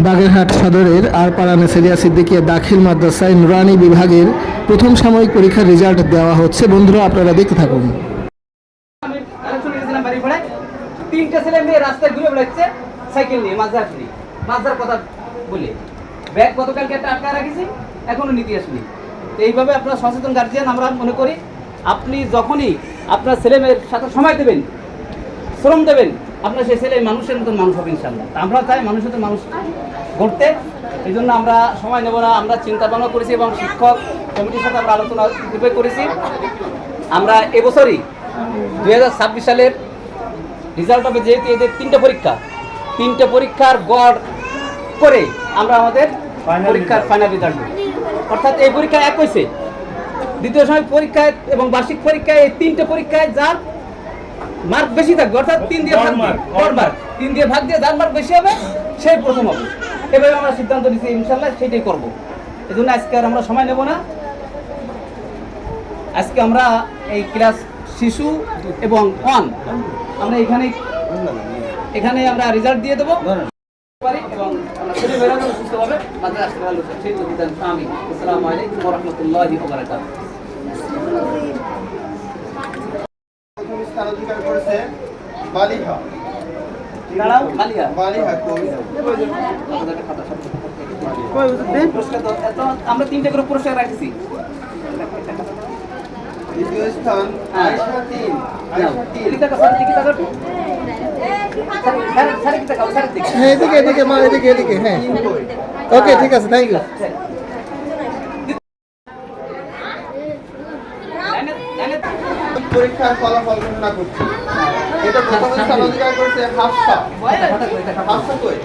বাগেরহাট সদরের আরপাড়া নেসেরিয়া সিদ্দিকিয়া দাখিল মাদ্রাসায় নুরানি বিভাগের প্রথম সাময়িক পরীক্ষার রেজাল্ট দেওয়া হচ্ছে। বন্ধুরা, আপনারা দেখতে থাকুন। তিনটা ছেলে মেয়ে রাস্তায় ঘুরে বেড়াচ্ছে সাইকেল নিয়ে, মাজার কথা বলে ব্যাগ গতকালকে একটা আটকা রাখিছি, এখনো নিতে আসেনি। এইভাবে আপনারা সচেতন গার্জিয়ান, আমরা মনে করি আপনি যখনই আপনার ছেলে মেয়ের সাথে সময় দেবেন, শ্রম দেবেন, আপনার সেই ছেলে মানুষের মতন মানুষ হবে ইনশাল্লাহ। আমরা চাই মানুষের মতো মানুষ গড়তে, এই জন্য আমরা সময় নেব না। আমরা চিন্তা ভাবনা করেছি এবং শিক্ষক কমিটির সাথে আমরা আলোচনা করেছি। আমরা এবছরই 2026 সালের রেজাল্ট হবে, যেহেতু এদের তিনটে পরীক্ষার গড় করে আমরা আমাদের পরীক্ষার ফাইনাল রেজাল্ট দেব। অর্থাৎ এই পরীক্ষা এক হয়েছে, দ্বিতীয় সময় পরীক্ষায় এবং বার্ষিক পরীক্ষায় এই তিনটে পরীক্ষায় যার মার্ক বেশি থাকবে, অর্থাৎ 3 দিয়ে ভাগ দিয়ে যার মার্ক বেশি হবে সেই প্রথম হবে। এভাবে আমরা সিদ্ধান্ত নিচ্ছি, ইনশাল্লাহ সেটাই করবো। এই জন্য আজকে আর আমরা সময় নেব না। আজকে আমরা এই ক্লাস শিশু এবং আমরা এখানে আমরা রেজাল্ট দিয়ে দেবো এবং সুস্থভাবে মাঝে আসতে পারলো। সেই আমি আসসালামু আলাইকুম ওয়া রাহমাতুল্লাহি ওয়া বারাকাতুহু। স্থান অধিকার করেছে বালিহা। আমরা 3টে করে পুরস্কার রাখছি। দ্বিতীয় স্থান আয়েশা 3। এদিকে মা, এদিকে। হ্যাঁ, ওকে, ঠিক আছে, থ্যাংক ইউ। পরীক্ষার ফলাফল ঘোষণা করছি। এটা প্রথম স্থান অধিকার করেছে হাফসা। কই?